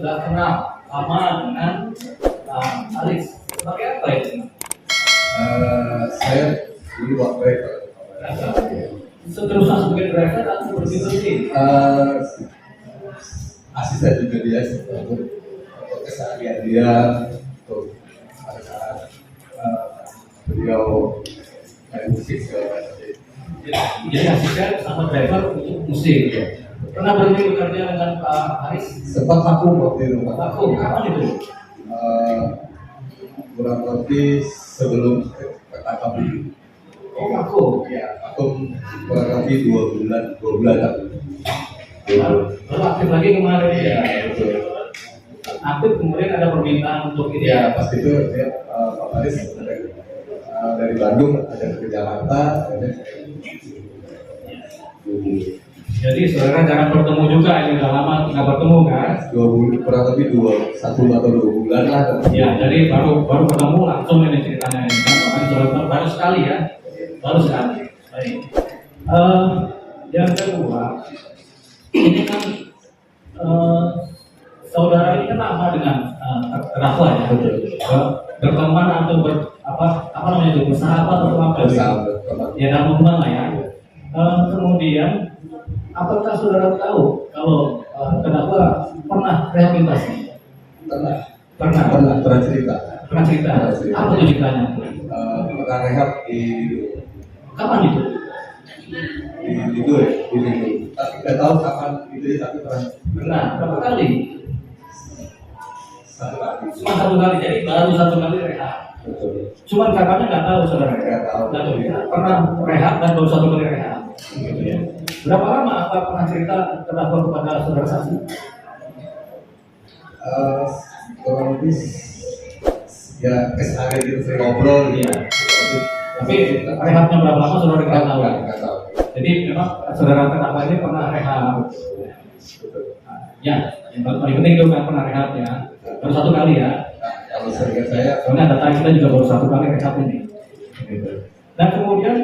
sudah kenal lama dengan Aris. Sebagai apa itu? Saya dulu buat driver. Seterusnya sebagai driver atau bersih-bersih? Asisten juga dia untuk keseharian dia, untuk pada saat beliau main musik segala macam. Jadi asisten sama driver untuk musik. Pernah berhenti bekerja dengan Pak Haris? Sempat vakum waktu itu. Vakum, kapan itu? Kurang lebih sebelum ketangkap ini. Oh, vakum. Ya, vakum kurang lebih 2 bulan. Lalu aktif lagi kemarin. Ya, betul. Aktif kemudian ada permintaan untuk ini. Ya, pas itu dia Pak Haris dari Bandung ada ke Jakarta. Jadi saudara jangan bertemu juga, ini udah lama nggak bertemu kan? 2 bulan, kurang lebih 1 atau 2 bulan lah. Ya, jadi baru ketemu langsung ini ceritanya ini kan, makanya saudara baru sekali ya, baru sekali. Baik. Yang kedua, ini kan saudara ini kan lama dengan terdakwa ya, berteman atau apa namanya itu, bersahabat atau apa? Ya, dalam hubungan lah ya. Kemudian apakah saudara tahu kalau terdakwa pernah rehabilitasi? Pernah cerita. Pernah cerita. Apa itu ceritanya? Pernah rehab di Kapan itu? itu ya, tapi nggak tahu kapan itu ya, tapi Pernah. Berapa kali? 1 kali. Cuma 1 kali. Jadi baru 1 kali rehab. Betul. Cuman kapannya nggak tahu saudara. Nggak tahu. Nggak tahu ya. Pernah rehab dan baru 1 kali rehab. Gitu ya. Berapa lama apa pernah cerita terdakwa kepada saudara saksi? Kurang lebih ya keseharian itu sering ngobrol Iya. gitu. Tapi rehabnya berapa lama saudara nggak tahu? Nggak tahu. Jadi memang saudara terdakwa ini pernah rehab. Ya, yang paling penting itu kan pernah rehab ya. Baru 1 kali ya. Kalau seingat saya, Soalnya data kita juga baru 1 kali rehab ini. Dan kemudian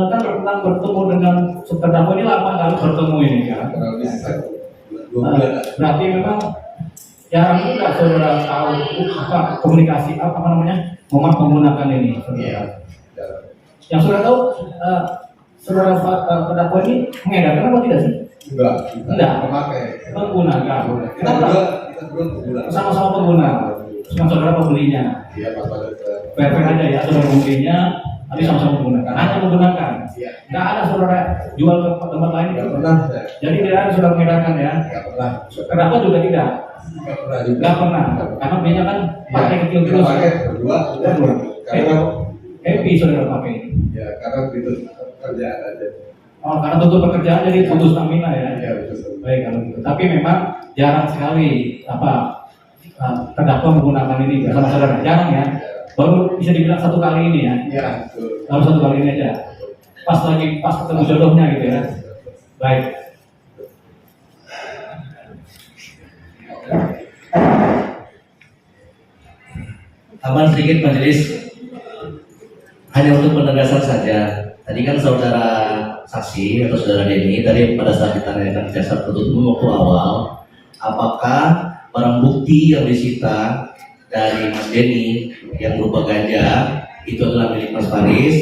kan tentang bertemu dengan terdakwa ini lama kali bertemu ini kan. kurang lebih 2 bulan. Berarti memang jarang juga saudara tahu apa komunikasi apa namanya menggunakan ini. Iya. Yang saudara tahu saudara terdakwa ini mengedarkan apa tidak sih? Enggak. Memakai. Menggunakan. Kita berdua pengguna. Sama-sama pengguna. Cuma saudara pembelinya. Iya, pas pada Fair aja ya, saudara pembelinya, tapi sama-sama menggunakan. Hanya menggunakan. Iya. Nggak ada saudara jual ke tempat lain. Nggak pernah saya. Jadi tidak ada saudara mengedarkan ya. Nggak pernah. Terdakwa juga tidak. Nggak pernah juga. Nggak pernah. Karena belinya kan pakai kecil Kita terus. pakai berdua. Karena Happy saudara pakai. ya karena itu kerjaan aja. Oh, karena tutup pekerjaan jadi putus stamina ya. Iya, betul. Baik kalau gitu. Tapi memang jarang sekali terdakwa menggunakan ini bersama saudara. Jarang ya. Baru bisa dibilang 1 kali ini ya. Iya, betul. Baru 1 kali ini aja. Pas ketemu jodohnya gitu ya. Baik. Tambahan sedikit majelis, hanya untuk penegasan saja. Tadi kan saudara saksi atau saudara Denny tadi pada saat ditanyakan jaksa penuntut umum waktu awal, apakah barang bukti yang disita dari Mas Denny yang berupa ganja itu adalah milik Mas Faris,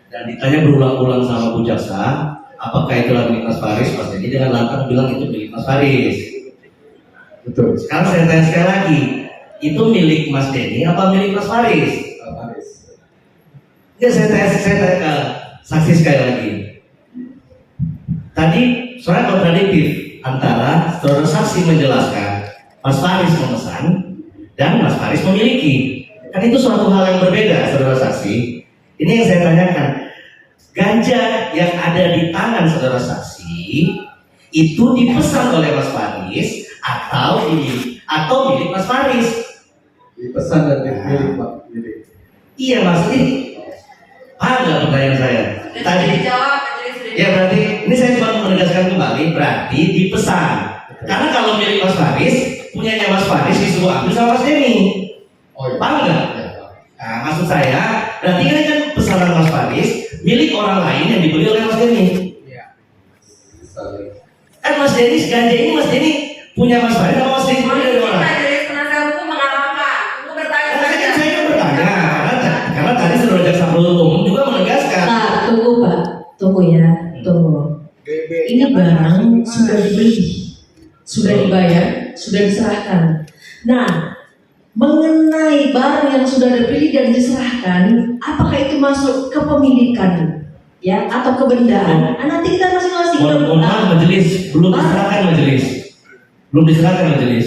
dan ditanya berulang-ulang sama Bu Jaksa, apakah itulah milik Mas Faris? Mas Denny dengan lantang bilang itu milik Mas Faris. Betul. Sekarang saya tanya sekali lagi, itu milik Mas Denny apa milik Mas Faris? Faris. Ya saya tanya ke saksi sekali lagi. Tadi soalnya kontradiktif antara saudara saksi menjelaskan Mas Faris memesan dan Mas Faris memiliki. Kan itu suatu hal yang berbeda, saudara saksi. Ini yang saya tanyakan. Ganja yang ada di tangan saudara saksi itu dipesan oleh Mas Faris atau milik Mas Faris? Dipesan dan dipilih, Pak. Milik. Iya Mas, ini paham nggak pertanyaan saya? Tadi ya berarti ini saya cuma menegaskan kembali, berarti dipesan. Karena kalau milik Mas Faris, punyanya Mas Faris disuruh ambil sama Mas Denny. Oh, iya. Paham nggak? Nah, maksud saya, berarti ini kan pesanan Mas Faris milik orang lain yang dibeli oleh Mas Denny. Iya. Kan Mas Denny ganja ini Mas Denny Punya Mas Faris sama Mas Rizky dari mana? Majelis penasihat hukum mengalahkan. Aku bertanya Saya saja. kan bertanya karena tadi saudara jaksa penuntut umum juga menegaskan. Pak, tunggu Pak, tunggu ya, tunggu. Ini barang sudah dibeli, sudah dibayar, sudah diserahkan. Nah, mengenai barang yang sudah dibeli dan diserahkan, apakah itu masuk kepemilikan, ya, atau kebendaan? Nanti kita masing-masing. Mohon maaf majelis, belum diserahkan majelis.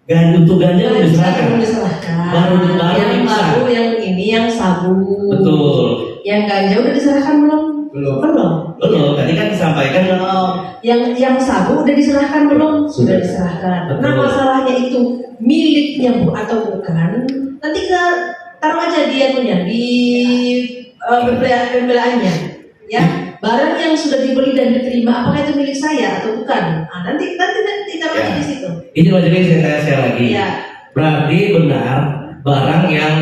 Dan untuk ganja belum diserahkan. Belum diserahkan. Baru yang bisa. baru yang ini yang sabu. Betul. Yang ganja udah diserahkan belum? Belum. Tadi kan disampaikan. Yang sabu udah diserahkan belum? Sudah diserahkan. Betul. Nah masalahnya itu miliknya bu atau bukan? Nanti kita taruh aja dia punya di pembelaannya, ya. Barang yang sudah dibeli dan diterima, apakah itu milik saya atau bukan? Nanti kita baca di situ. Ini majelis saya tanya sekali lagi. Ya. Berarti benar barang yang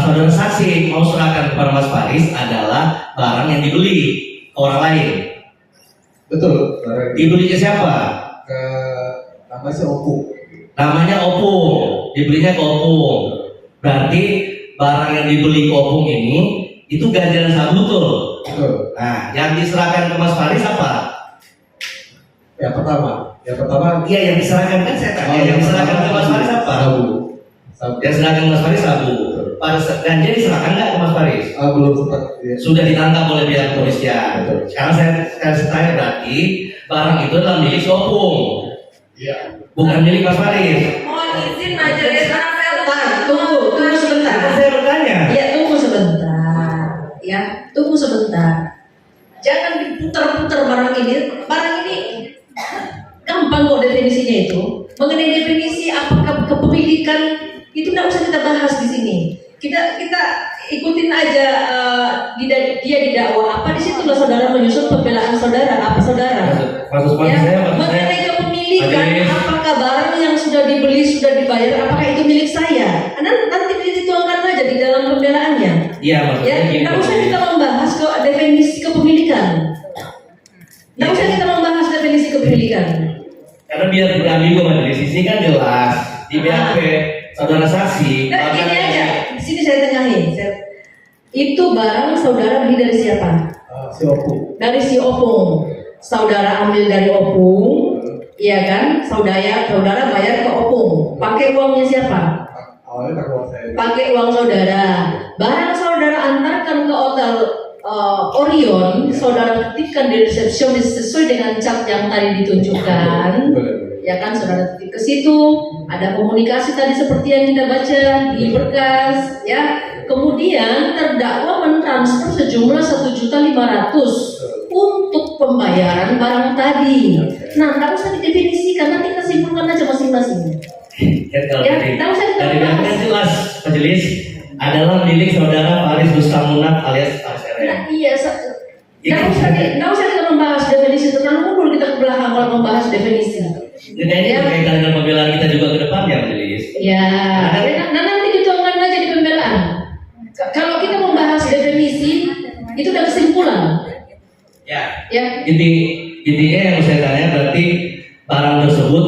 saudara saksi mau serahkan kepada Mas Faris adalah barang yang dibeli ke orang lain. Betul. Barang Dibeli ke siapa? ke namanya Opung. Namanya Opung. Dibelinya ke Opung. Berarti barang yang dibeli ke Opung ini itu ganja dan sabu betul. Betul. Nah, yang diserahkan ke Mas Faris apa? Yang pertama Iya, yang diserahkan kan saya tanya. Yang diserahkan ke Mas Faris apa? Sabu. Yang diserahkan ke Mas Faris sabu. Pada ganja diserahkan nggak ke Mas Faris? Belum sempat. Ya. Sudah ditangkap oleh pihak kepolisian. Betul. Sekarang saya tanya berarti barang itu adalah milik Opung, Iya. bukan milik Mas Faris. Mohon izin majelis penasihat hukum. Pak, tunggu sebentar. Kan saya bertanya. Ya, tunggu sebentar. Ya, tunggu sebentar. Jangan diputar-putar barang ini. Barang ini gampang kok definisinya itu. Mengenai definisi apakah kepemilikan itu tidak usah kita bahas di sini. Kita ikutin aja dia didakwa apa di situlah saudara menyusun pembelaan saudara apa saudara. Maksud Ya, saya. mengenai kepemilikan Majelis. apakah barang yang sudah dibeli sudah dibayar apakah itu milik saya? Nanti dituangkan aja di dalam pembelaannya. Iya, maksudnya Ya, gini. tidak usah kita membahas ke definisi kepemilikan. Tidak usah kita membahas definisi kepemilikan. Karena biar berambigu majelis di sini kan jelas di BAP saudara saksi. Nah, ini aja. Di sini saya tengahin. Itu barang saudara beli dari siapa? Si Opung. Dari si Opung. Saudara ambil dari Opung, iya kan? Saudara bayar ke Opung. Pakai uangnya siapa? Awalnya pakai uang saya. Pakai uang saudara. Barang saudara antarkan ke hotel Orion, saudara ketikkan di resepsionis sesuai dengan cat yang tadi ditunjukkan. Ya kan, saudara ketik ke situ. Ada komunikasi tadi seperti yang kita baca di berkas, ya. Kemudian terdakwa mentransfer sejumlah 1.500.000 untuk pembayaran barang tadi. Nah, tidak usah didefinisikan, nanti kita simpulkan aja masing-masing. Ya, tidak usah kita Dari BAP kan bahas. jelas majelis adalah milik saudara Faris Rustamunat alias Faris Nah, RM. iya, tidak usah kita membahas definisi, terlalu mundur kita ke belakang kalau membahas definisi. Jadi ini berkaitan dengan pembelaan kita juga ke depan ya majelis. Ya, nah nanti dituangkan aja di pembelaan. Kalau kita membahas definisi, itu udah kesimpulan. Ya, Intinya yang saya tanya berarti barang tersebut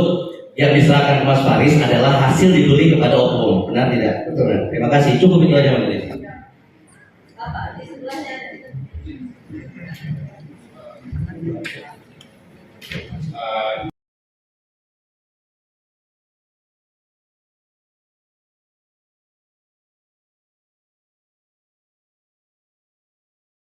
yang diserahkan ke Mas Faris adalah hasil dibeli kepada Opung, benar tidak? Betul. Terima kasih. Cukup itu aja majelis. Bapak di sebelahnya.